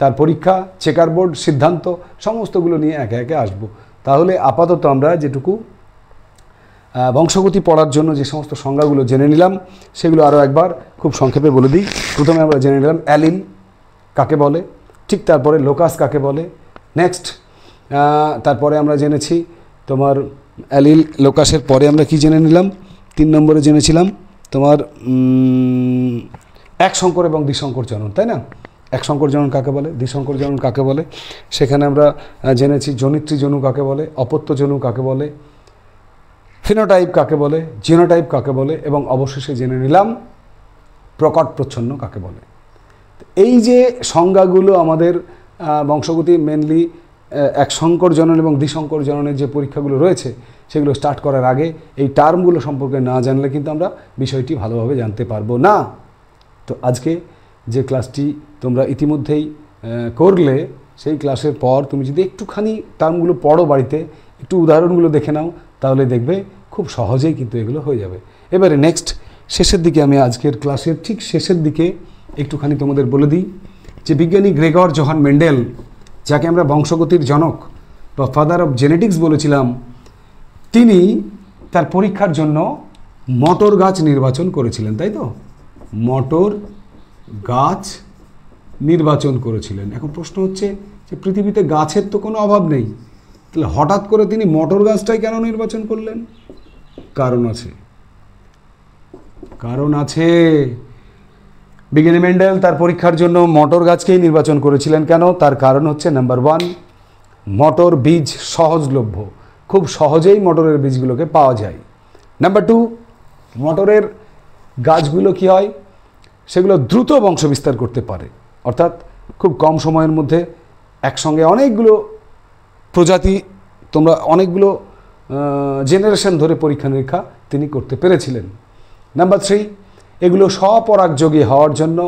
তার পরীক্ষা, চেকার বোর্ড, সিদ্ধান্ত, সমস্তগুলো নিয়ে একে একে আসবো। তাহলে আপাতত আমরা যেটুকু বংশগতি পড়ার জন্য যে সমস্ত সংজ্ঞাগুলো জেনে নিলাম সেগুলো আরও একবার খুব সংক্ষেপে বলে দিই। প্রথমে আমরা জেনে নিলাম অ্যালিল কাকে বলে, ঠিক তারপরে লোকাস কাকে বলে। নেক্সট তারপরে আমরা জেনেছি তোমার অ্যালিল, লোকাসের পরে আমরা কি জেনে নিলাম, 3 নম্বরে জেনেছিলাম তোমার এক সংকর এবং দ্বিসংকর জনন, তাই না? এক সংকর জনন কাকে বলে, দ্বিসংকর জনন কাকে বলে, সেখানে আমরা জেনেছি জনিত্রী জনু কাকে বলে, অপত্য জনু কাকে বলে, ফিনোটাইপ কাকে বলে, জিনোটাইপ কাকে বলে, এবং অবশেষে জেনে নিলাম প্রকট প্রচ্ছন্ন কাকে বলে। এই যে সংজ্ঞাগুলো আমাদের বংশগতি মেনলি এক সংকর জনন এবং দ্বিসংকর জননের যে পরীক্ষাগুলো রয়েছে সেগুলো স্টার্ট করার আগে এই টার্মগুলো সম্পর্কে না জানলে কিন্তু আমরা বিষয়টি ভালোভাবে জানতে পারবো না। তো আজকে যে ক্লাসটি তোমরা ইতিমধ্যেই করলে, সেই ক্লাসের পর তুমি যদি একটুখানি টার্মগুলো পড়ো বাড়িতে, একটু উদাহরণগুলো দেখে নাও, তাহলে দেখবে খুব সহজেই কিন্তু এগুলো হয়ে যাবে। এবারে নেক্সট শেষের দিকে, আমি আজকের ক্লাসের ঠিক শেষের দিকে একটুখানি তোমাদের বলে দিই যে বিজ্ঞানী গ্রেগর জোহান মেন্ডেল, যাকে আমরা বংশগতির জনক বা ফাদার অফ জেনেটিক্স বলেছিলাম, তিনি তার পরীক্ষার জন্য মটর গাছ নির্বাচন করেছিলেন, তাই তো? মটর গাছ নির্বাচন করেছিলেন। এখন প্রশ্ন হচ্ছে যে পৃথিবীতে গাছের তো কোনো অভাব নেই, তাহলে হঠাৎ করে তিনি মটর গাছটাই কেন নির্বাচন করলেন? কারণ আছে। বিজ্ঞানী মেন্ডেল তার পরীক্ষার জন্য মটর গাছকেই নির্বাচন করেছিলেন। কেন? তার কারণ হচ্ছে নাম্বার 1, মটর বীজ সহজলভ্য, খুব সহজেই মটরের বীজগুলোকে পাওয়া যায়। নাম্বার 2, মটরের গাছগুলো কি হয়, সেগুলো দ্রুত বংশ বিস্তার করতে পারে, অর্থাৎ খুব কম সময়ের মধ্যে একসঙ্গে অনেকগুলো প্রজাতি, তোমরা অনেকগুলো জেনারেশন ধরে পরীক্ষা নিরীক্ষা তিনি করতে পেরেছিলেন। নাম্বার 3, এগুলো স্বপরাগযোগী হওয়ার জন্য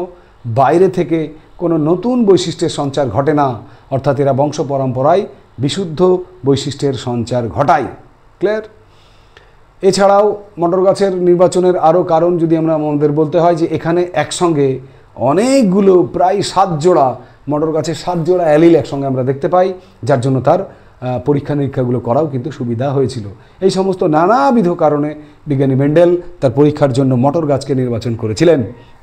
বাইরে থেকে কোনো নতুন বৈশিষ্ট্যের সঞ্চার ঘটে না, অর্থাৎ এরা বংশ পরম্পরায় বিশুদ্ধ বৈশিষ্ট্যের সঞ্চার ঘটায়। ক্লিয়ার? এছাড়াও মটর গাছের নির্বাচনের আরও কারণ যদি আমরা আমাদের বলতে হয় যে এখানে একসঙ্গে অনেকগুলো প্রায় 7 জোড়া মটর গাছের 7 জোড়া অ্যালিল একসঙ্গে আমরা দেখতে পাই, যার জন্য তার পরীক্ষা নিরীক্ষাগুলো করাও কিন্তু সুবিধা হয়েছিল। এই সমস্ত নানাবিধ কারণে বিজ্ঞানী মেন্ডেল তার পরীক্ষার জন্য মটর গাছকে নির্বাচন করেছিলেন।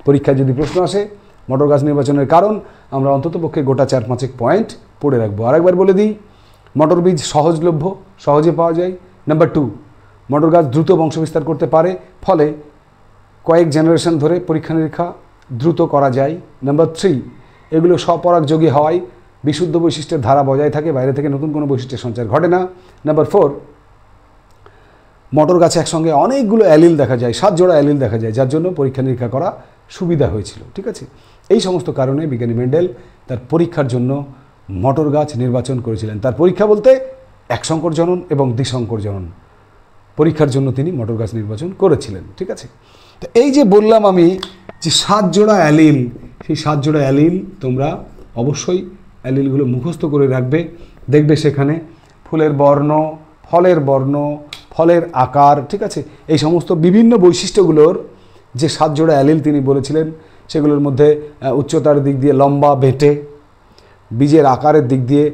পরীক্ষায় যদি প্রশ্ন আসে মটর গাছ নির্বাচনের কারণ, আমরা অন্ততপক্ষে গোটা 4-5 পয়েন্ট পড়ে রাখবো। আরেকবার বলে দিই, মটর বীজ সহজলভ্য, সহজে পাওয়া যায়। নাম্বার 2, মটর গাছ দ্রুত বংশবিস্তার করতে পারে, ফলে কয়েক জেনারেশন ধরে পরীক্ষা নিরীক্ষা দ্রুত করা যায়। নাম্বার 3, এগুলো স্বপরাগযোগী হওয়ায় বিশুদ্ধ বৈশিষ্ট্যের ধারা বজায় থাকে, বাইরে থেকে নতুন কোনো বৈশিষ্ট্যের সঞ্চার ঘটে না। নাম্বার 4, মটর গাছে একসঙ্গে অনেকগুলো অ্যালিল দেখা যায়, 7 জোড়া অ্যালিল দেখা যায়, যার জন্য পরীক্ষা নিরীক্ষা করা সুবিধা হয়েছিল। ঠিক আছে, এই সমস্ত কারণে বিজ্ঞানী মেন্ডেল তার পরীক্ষার জন্য মটর গাছ নির্বাচন করেছিলেন। তার পরীক্ষা বলতে একসঙ্কর জনন এবং দ্বিসংকর জনন পরীক্ষার জন্য তিনি মটর গাছ নির্বাচন করেছিলেন। ঠিক আছে, তো এই যে বললাম আমি যে 7 জোড়া অ্যালিল, সেই 7 জোড়া অ্যালিল তোমরা অবশ্যই অ্যালিলগুলো মুখস্থ করে রাখবে। দেখবে সেখানে ফুলের বর্ণ, ফলের বর্ণ, ফলের আকার, ঠিক আছে, এই সমস্ত বিভিন্ন বৈশিষ্ট্যগুলোর যে 7 জোড়া অ্যালিল তিনি বলেছিলেন, সেগুলোর মধ্যে উচ্চতার দিক দিয়ে লম্বা বেঁটে, বীজের আকারের দিক দিয়ে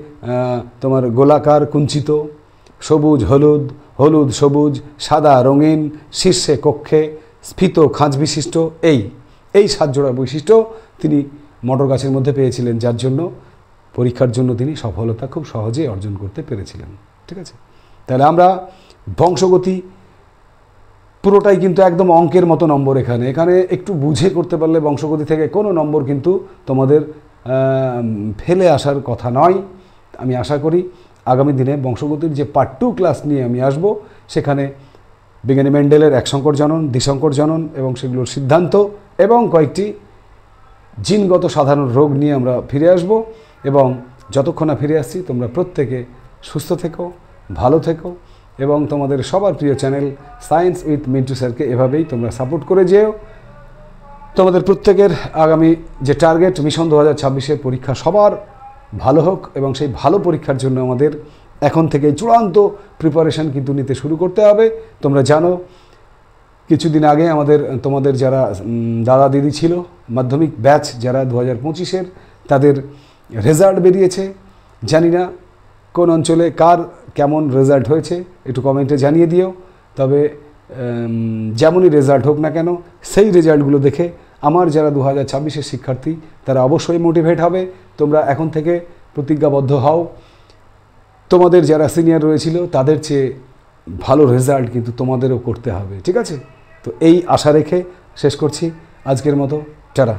তোমার গোলাকার কুঞ্চিত, সবুজ হলুদ, হলুদ সবুজ, সাদা রঙিন, শীর্ষে কক্ষে, স্ফীত খাঁজ বিশিষ্ট, এই 7 জোড়া বৈশিষ্ট্য তিনি মটর গাছের মধ্যে পেয়েছিলেন, যার জন্য পরীক্ষার জন্য তিনি সফলতা খুব সহজেই অর্জন করতে পেরেছিলেন। ঠিক আছে, তাহলে আমরা বংশগতি পুরোটাই কিন্তু একদম অঙ্কের মতো নম্বর। এখানে একটু বুঝে করতে পারলে বংশগতি থেকে কোনো নম্বর কিন্তু তোমাদের ফেলে আসার কথা নয়। আমি আশা করি আগামী দিনে বংশগতির যে পার্ট 2 ক্লাস নিয়ে আমি আসব, সেখানে বিজ্ঞানী মেন্ডেলের একসঙ্কর জনন, দ্বিসংকর জনন এবং সেগুলোর সিদ্ধান্ত এবং কয়েকটি জিনগত সাধারণ রোগ নিয়ে আমরা ফিরে আসব। এবং যতক্ষণ না ফিরে আসছি, তোমরা প্রত্যেকে সুস্থ থেকো, ভালো থেকো এবং তোমাদের সবার প্রিয় চ্যানেল সায়েন্স উইথ মিন্টু স্যারকে এভাবেই তোমরা সাপোর্ট করে যেও। তোমাদের প্রত্যেকের আগামী যে টার্গেট মিশন 2026-এর পরীক্ষা সবার ভালো হোক, এবং সেই ভালো পরীক্ষার জন্য আমাদের এখন থেকে চূড়ান্ত প্রিপারেশন কিন্তু নিতে শুরু করতে হবে। তোমরা জানো কিছুদিন আগে তোমাদের যারা দাদা দিদি ছিল, মাধ্যমিক ব্যাচ যারা 2025-এর, তাদের রেজাল্ট বেরিয়েছে। জানি না কোন অঞ্চলে কার কেমন রেজাল্ট হয়েছে, একটু কমেন্টে জানিয়ে দিও। তবে যেমনই রেজাল্ট হোক না কেন, সেই রেজাল্টগুলো দেখে আমার যারা 2026-এর শিক্ষার্থী তারা অবশ্যই মোটিভেট হবে। তোমরা এখন থেকে প্রতিজ্ঞাবদ্ধ হও, তোমাদের যারা সিনিয়র রয়েছিল তাদের চেয়ে ভালো রেজাল্ট কিন্তু তোমাদেরও করতে হবে। ঠিক আছে, তো এই আশা রেখে শেষ করছি আজকের মতো। টাটা।